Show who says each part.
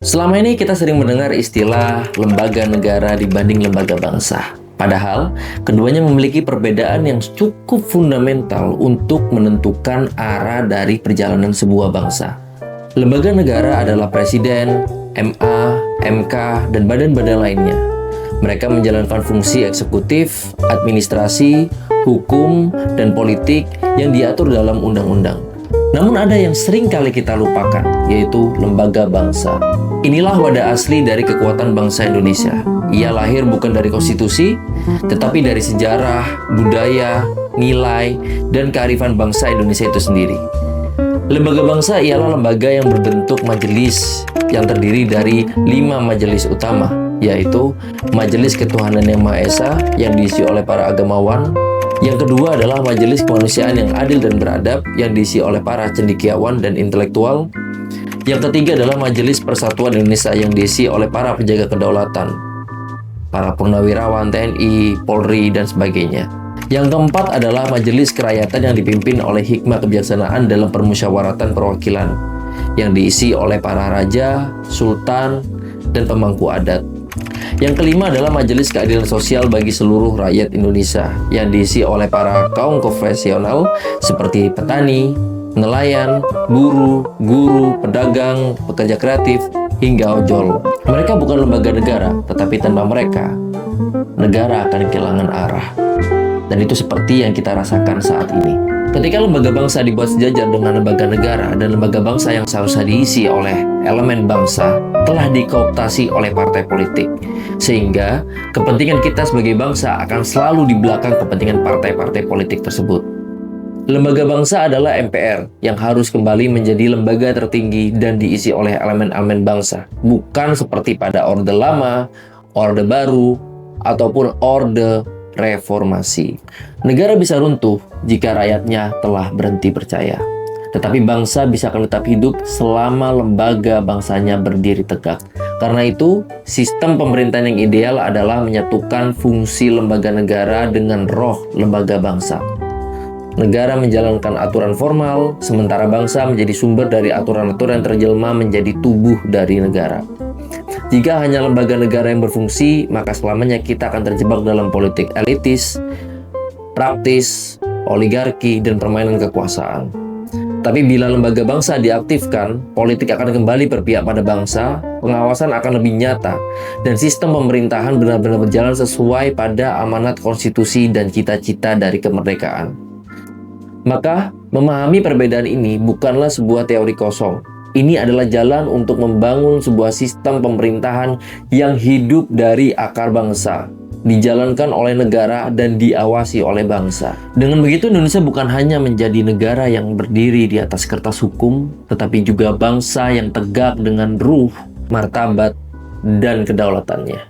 Speaker 1: Selama ini kita sering mendengar istilah lembaga negara dibanding lembaga bangsa. Padahal, keduanya memiliki perbedaan yang cukup fundamental untuk menentukan arah dari perjalanan sebuah bangsa. Lembaga negara adalah presiden, MA, MK, dan badan-badan lainnya. Mereka menjalankan fungsi eksekutif, administrasi, hukum, dan politik yang diatur dalam undang-undang. Namun ada yang sering kali kita lupakan, yaitu lembaga bangsa. Inilah wadah asli dari kekuatan bangsa Indonesia. Ia lahir bukan dari konstitusi, tetapi dari sejarah, budaya, nilai, dan kearifan bangsa Indonesia itu sendiri. Lembaga bangsa ialah lembaga yang berbentuk majelis yang terdiri dari 5 majelis utama, yaitu Majelis Ketuhanan Yang Maha Esa yang diisi oleh para agamawan. Yang kedua adalah Majelis Kemanusiaan yang Adil dan Beradab yang diisi oleh para cendekiawan dan intelektual. Yang ketiga adalah Majelis Persatuan Indonesia yang diisi oleh para penjaga kedaulatan, para purnawirawan TNI, Polri, dan sebagainya. Yang keempat adalah Majelis Kerakyatan yang dipimpin oleh hikmah kebijaksanaan dalam permusyawaratan perwakilan yang diisi oleh para raja, sultan, dan pemangku adat. Yang kelima adalah Majelis Keadilan Sosial bagi seluruh rakyat Indonesia yang diisi oleh para kaum profesional seperti petani, nelayan, buruh, guru, pedagang, pekerja kreatif, hingga ojol. Mereka bukan lembaga negara, tetapi tanpa mereka, negara akan kehilangan arah. Dan itu seperti yang kita rasakan saat ini. Ketika lembaga bangsa dibuat sejajar dengan lembaga negara dan lembaga bangsa yang seharusnya diisi oleh elemen bangsa telah dikooptasi oleh partai politik, sehingga kepentingan kita sebagai bangsa akan selalu di belakang kepentingan partai-partai politik tersebut. Lembaga bangsa adalah MPR yang harus kembali menjadi lembaga tertinggi dan diisi oleh elemen-elemen bangsa, bukan seperti pada Orde Lama, Orde Baru, ataupun Orde Reformasi. Negara bisa runtuh jika rakyatnya telah berhenti percaya. Tetapi bangsa bisa akan tetap hidup selama lembaga bangsanya berdiri tegak. Karena itu, sistem pemerintahan yang ideal adalah menyatukan fungsi lembaga negara dengan roh lembaga bangsa. Negara menjalankan aturan formal, sementara bangsa menjadi sumber dari aturan-aturan yang terjelma menjadi tubuh dari negara. Jika hanya lembaga negara yang berfungsi, maka selamanya kita akan terjebak dalam politik elitis, praktis, oligarki, dan permainan kekuasaan. Tapi bila lembaga bangsa diaktifkan, politik akan kembali berpihak pada bangsa, pengawasan akan lebih nyata, dan sistem pemerintahan benar-benar berjalan sesuai pada amanat konstitusi dan cita-cita dari kemerdekaan. Maka, memahami perbedaan ini bukanlah sebuah teori kosong. Ini adalah jalan untuk membangun sebuah sistem pemerintahan yang hidup dari akar bangsa, dijalankan oleh negara dan diawasi oleh bangsa. Dengan begitu, Indonesia bukan hanya menjadi negara yang berdiri di atas kertas hukum, tetapi juga bangsa yang tegak dengan ruh, martabat, dan kedaulatannya.